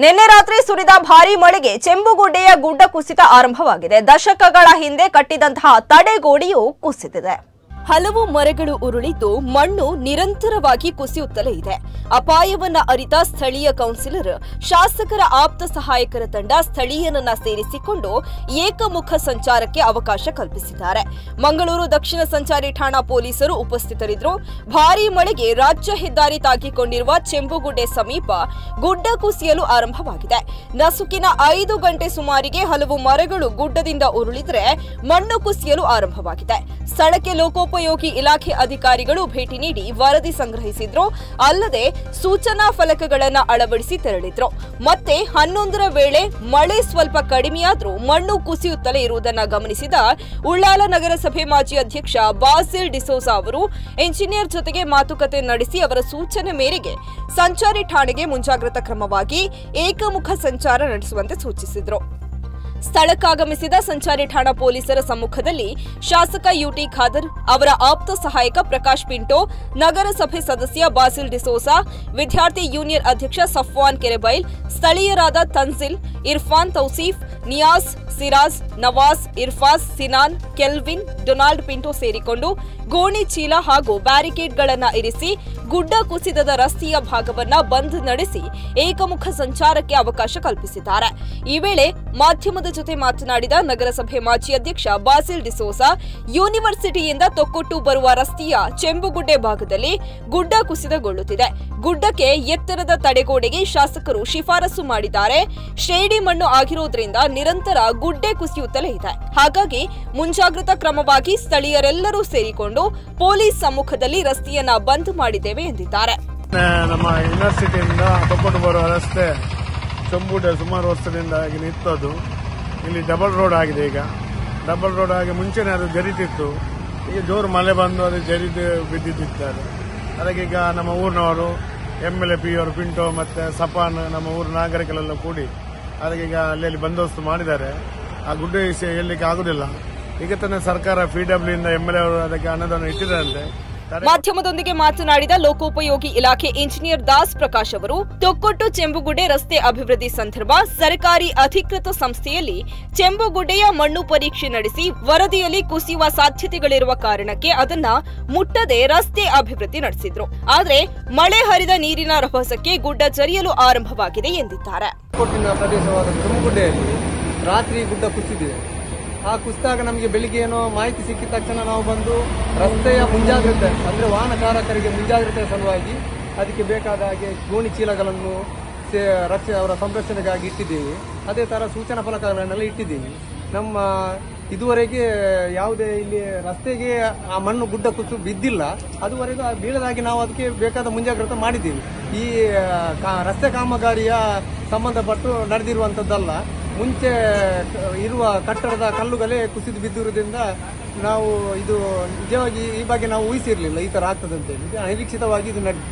ನಿನ್ನೆ ರಾತ್ರಿ ಸುರಿದ ಭಾರೀ ಮಳೆಗೆ ಚೆಂಬುಗುಡ್ಡೆಯ ಗುಡ್ಡ ಕುಸಿತ ಆರಂಭವಾಗಿದೆ. ದಶಕಗಳ ಹಿಂದೆ ಕಟ್ಟಿದಂತಹ ತಡೆಗೋಡೆಯು ಕುಸಿದಿದೆ. ಹಲವು ಮರಗಳು ಉರುಳಿದ್ದು ಮಣ್ಣು ನಿರಂತರವಾಗಿ ಕುಸಿಯುತ್ತಲೇ ಇದೆ. ಅಪಾಯವನ್ನ ಅರಿತ ಸ್ಥಳೀಯ ಕೌನ್ಸಿಲರ್, ಶಾಸಕರ ಆಪ್ತ ಸಹಾಯಕರ ತಂಡ ಸ್ಥಳೀಯನನ್ನ ಸೇರಿಸಿಕೊಂಡು ಏಕಮುಖ ಸಂಚಾರಕ್ಕೆ ಅವಕಾಶ ಕಲ್ಪಿಸಿದ್ದಾರೆ. ಮಂಗಳೂರು ದಕ್ಷಿಣ ಸಂಚಾರಿ ಠಾಣಾ ಪೊಲೀಸರು ಉಪಸ್ಥಿತರಿದ್ದರು. ಭಾರೀ ಮಳೆಗೆ ರಾಜ್ಯ ಹೆದ್ದಾರಿ ತಾಕಿಕೊಂಡಿರುವ ಚೆಂಬುಗುಡ್ಡೆ ಸಮೀಪ ಗುಡ್ಡ ಕುಸಿಯಲು ಆರಂಭವಾಗಿದೆ. ನಸುಕಿನ 5 ಗಂಟೆ ಸುಮಾರಿಗೆ ಹಲವು ಮರಗಳು ಗುಡ್ಡದಿಂದ ಉರುಳಿದರೆ ಮಣ್ಣು ಕುಸಿಯಲು ಆರಂಭವಾಗಿದೆ. ಸ್ಥಳಕ್ಕೆ ಲೋಕೋಪಯೋಗಿ ಇಲಾಖೆ ಅಧಿಕಾರಿಗಳು ಭೇಟಿ ನೀಡಿ ವರದಿ ಸಂಗ್ರಹಿಸಿದ್ರು. ಅಲ್ಲದೆ ಸೂಚನಾ ಫಲಕಗಳನ್ನು ಅಳವಡಿಸಿ ತೆರಳಿದ್ರು. ಮತ್ತೆ 11ರ ವೇಳೆ ಮಳೆ ಸ್ವಲ್ಪ ಕಡಿಮೆಯಾದ್ರೂ ಮಣ್ಣು ಕುಸಿಯುತ್ತಲೇ ಇರುವುದನ್ನು ಗಮನಿಸಿದ ಉಳ್ಳಾಲ ನಗರಸಭೆ ಮಾಜಿ ಅಧ್ಯಕ್ಷ ಬಾಸಿಲ್ ಡಿಸೋಜಾ ಅವರು ಎಂಜಿನಿಯರ್ ಜೊತೆಗೆ ಮಾತುಕತೆ ನಡೆಸಿ ಅವರ ಸೂಚನೆ ಮೇರೆಗೆ ಸಂಚಾರಿ ಠಾಣೆಗೆ ಮುಂಜಾಗ್ರತಾ ಕ್ರಮವಾಗಿ ಏಕಮುಖ ಸಂಚಾರ ನಡೆಸುವಂತೆ ಸೂಚಿಸಿದರು. ಸ್ಥಳಕ್ಕಾಗಮಿಸಿದ ಸಂಚಾರಿ ಠಾಣಾ ಪೊಲೀಸರ ಸಮ್ಮುಖದಲ್ಲಿ ಶಾಸಕ ಯುಟಿ ಖಾದರ್, ಅವರ ಆಪ್ತ ಸಹಾಯಕ ಪ್ರಕಾಶ್ ಪಿಂಟೋ, ನಗರಸಭೆ ಸದಸ್ಯ ಬಾಸಿಲ್ ಡಿಸೋಜಾ, ವಿದ್ಯಾರ್ಥಿ ಯೂನಿಯನ್ ಅಧ್ಯಕ್ಷ ಸಫ್ವಾನ್ ಕೆರೆಬೈಲ್, ಸ್ಥಳೀಯರಾದ ತನ್ಜಿಲ್, ಇರ್ಫಾನ್, ತೌಸೀಫ್, ನಿಯಾಜ್, ಸಿರಾಜ್, ನವಾಜ್, ಇರ್ಫಾಜ್, ಸಿನಾನ್, ಕೆಲ್ವಿನ್, ಡೊನಾಲ್ಡ್ ಪಿಂಟೋ ಸೇರಿಕೊಂಡು ಗೋಣಿ ಚೀಲ ಹಾಗೂ ಬ್ಯಾರಿಕೇಡ್ಗಳನ್ನು ಇರಿಸಿ ಗುಡ್ಡ ಕುಸಿದದ ರಸ್ತೆಯ ಭಾಗವನ್ನ ಬಂದ್ ನಡೆಸಿ ಏಕಮುಖ ಸಂಚಾರಕ್ಕೆ ಅವಕಾಶ ಕಲ್ಪಿಸಿದ್ದಾರೆ. ಈ ವೇಳೆ ಮಾಧ್ಯಮದ ಜೊತೆ ಮಾತನಾಡಿದ ನಗರಸಭೆ ಮಾಜಿ ಅಧ್ಯಕ್ಷ ಬಾಸಿಲ್ ಡಿಸೋಜಾ, ಯೂನಿವರ್ಸಿಟಿಯಿಂದ ತೊಕ್ಕೊಟ್ಟು ಬರುವ ರಸ್ತೆಯ ಚೆಂಬುಗುಡ್ಡೆ ಭಾಗದಲ್ಲಿ ಗುಡ್ಡ ಕುಸಿತಗೊಳ್ಳುತ್ತಿದೆ. ಗುಡ್ಡಕ್ಕೆ ಎತ್ತರದ ತಡೆಗೋಡೆಗೆ ಶಾಸಕರು ಶಿಫಾರಸು ಮಾಡಿದ್ದಾರೆ. ಶ್ರೇಣಿ ಮಣ್ಣು ಆಗಿರುವುದರಿಂದ ನಿರಂತರ ಗುಡ್ಡೆ ಕುಸಿಯುತ್ತಲೇ ಇದೆ. ಹಾಗಾಗಿ ಮುಂಜಾಗ್ರತಾ ಕ್ರಮವಾಗಿ ಸ್ಥಳೀಯರೆಲ್ಲರೂ ಸೇರಿಕೊಂಡು ಪೊಲೀಸ್ ಸಮ್ಮುಖದಲ್ಲಿ ರಸ್ತೆಯನ್ನ ಬಂದ್ ಮಾಡಿದ್ದೇವೆ ಎಂದಿದ್ದಾರೆ. ನಮ್ಮ ಯೂನಿವರ್ಸಿಟಿಯಿಂದ ತೊಕ್ಕೊಟ್ಟು ಬರುವ ರಸ್ತೆ ಚೆಂಬುಗುಡ್ಡೆ ಸುಮಾರು ವರ್ಷದಿಂದ ನಿಂತದ್ದು. ಇಲ್ಲಿ ಡಬಲ್ ರೋಡ್ ಆಗಿದೆ. ಈಗ ಡಬಲ್ ರೋಡ್ ಆಗಿ ಮುಂಚೆನೆ ಅದು ಜರಿತಿತ್ತು. ಈಗ ಜೋರು ಮಳೆ ಬಂದು ಅದು ಜರಿದು ಬಿದ್ದಿದ್ದಾರೆ. ಅದಕ್ಕೆ ಈಗ ನಮ್ಮ ಊರಿನವರು MLA ಪಿ ಅವರು ಪಿಂಟೋ ಮತ್ತೆ ಸಪಾನ್ ನಮ್ಮ ಊರಿನ ನಾಗರಿಕರೆಲ್ಲ ಕೂಡಿ ಅದಕ್ಕೆ ಈಗ ಅಲ್ಲಿ ಬಂದೋಬಸ್ತು ಮಾಡಿದ್ದಾರೆ. ಆ ಗುಡ್ಡ ವಿಷಯ ಹೇಳಲಿಕ್ಕೆ ಆಗುದಿಲ್ಲ. ಈಗ ತಾನೇ ಸರ್ಕಾರ PW ಇಂದ MLA ಅವರು ಅದಕ್ಕೆ ಅನುದಾನ ಇಟ್ಟಿದ್ದಾರಂತೆ. ಮಾಧ್ಯಮದೊಂದಿಗೆ ಮಾತನಾಡಿದ ಲೋಕೋಪಯೋಗಿ ಇಲಾಖೆ ಇಂಜಿನಿಯರ್ ದಾಸ್ ಪ್ರಕಾಶ್ ಅವರು, ತೊಕ್ಕೊಟ್ಟು ಚೆಂಬುಗುಡ್ಡೆ ರಸ್ತೆ ಅಭಿವೃದ್ಧಿ ಸಂದರ್ಭ ಸರ್ಕಾರಿ ಅಧಿಕೃತ ಸಂಸ್ಥೆಯಲ್ಲಿ ಚೆಂಬುಗುಡ್ಡೆಯ ಮಣ್ಣು ಪರೀಕ್ಷೆ ನಡೆಸಿ ವರದಿಯಲ್ಲಿ ಕುಸಿಯುವ ಸಾಧ್ಯತೆಗಳಿರುವ ಕಾರಣಕ್ಕೆ ಅದನ್ನ ಮುಟ್ಟದೆ ರಸ್ತೆ ಅಭಿವೃದ್ಧಿ ನಡೆಸಿದ್ರು. ಆದರೆ ಮಳೆ ಹರಿದ ನೀರಿನ ರಭಸಕ್ಕೆ ಗುಡ್ಡ ಜರಿಯಲು ಆರಂಭವಾಗಿದೆ ಎಂದಿದ್ದಾರೆ. ಪ್ರದೇಶವಾದ ಚೆಂಬುಗುಡ್ಡೆಯಲ್ಲಿ ರಾತ್ರಿ ಗುಡ್ಡ ಕುಸಿದಿದೆ. ಆ ಕುಸಿದಾಗ ನಮಗೆ ಬೆಳಿಗ್ಗೆ ಏನೋ ಮಾಹಿತಿ ಸಿಕ್ಕಿದ ತಕ್ಷಣ ನಾವು ಬಂದು ರಸ್ತೆಯ ಮುಂಜಾಗ್ರತೆ ಅಂದರೆ ವಾಹನ ಚಾಲಕರಿಗೆ ಮುಂಜಾಗ್ರತೆಯ ಸಲುವಾಗಿ ಅದಕ್ಕೆ ಬೇಕಾದ ಹಾಗೆ ಗೋಣಿ ಚೀಲಗಳನ್ನು ರಸ್ತೆ ಅವರ ಸಂರಕ್ಷಣೆಗಾಗಿ ಇಟ್ಟಿದ್ದೇವೆ. ಅದೇ ಥರ ಸೂಚನಾ ಫಲಕಗಳನ್ನೆಲ್ಲ ಇಟ್ಟಿದ್ದೀವಿ. ನಮ್ಮ ಇದುವರೆಗೆ ಯಾವುದೇ ಇಲ್ಲಿ ರಸ್ತೆಗೆ ಆ ಮಣ್ಣು ಗುಡ್ಡ ಕುಸಿದು ಬಿದ್ದಿಲ್ಲ. ಅದುವರೆಗೂ ಬೀಳದಾಗಿ ನಾವು ಅದಕ್ಕೆ ಬೇಕಾದ ಮುಂಜಾಗ್ರತೆ ಮಾಡಿದ್ದೀವಿ. ಈ ರಸ್ತೆ ಕಾಮಗಾರಿಯ ಸಂಬಂಧಪಟ್ಟು ನಡೆದಿರುವಂಥದ್ದಲ್ಲ. ಮುಂಚೆ ಇರುವ ಕಟ್ಟಡದ ಕಲ್ಲುಗಳೇ ಕುಸಿದು ಬಿದ್ದಿರುವುದರಿಂದ ನಾವು ಇದು ನಿಜವಾಗಿ ಈ ಬಗ್ಗೆ ನಾವು ಊಹಿಸಿರಲಿಲ್ಲ ಈ ಥರ ಆಗ್ತದೆ ಅಂತೇಳಿ. ಅನಿರೀಕ್ಷಿತವಾಗಿ ಇದು ನಡೆದಿದೆ.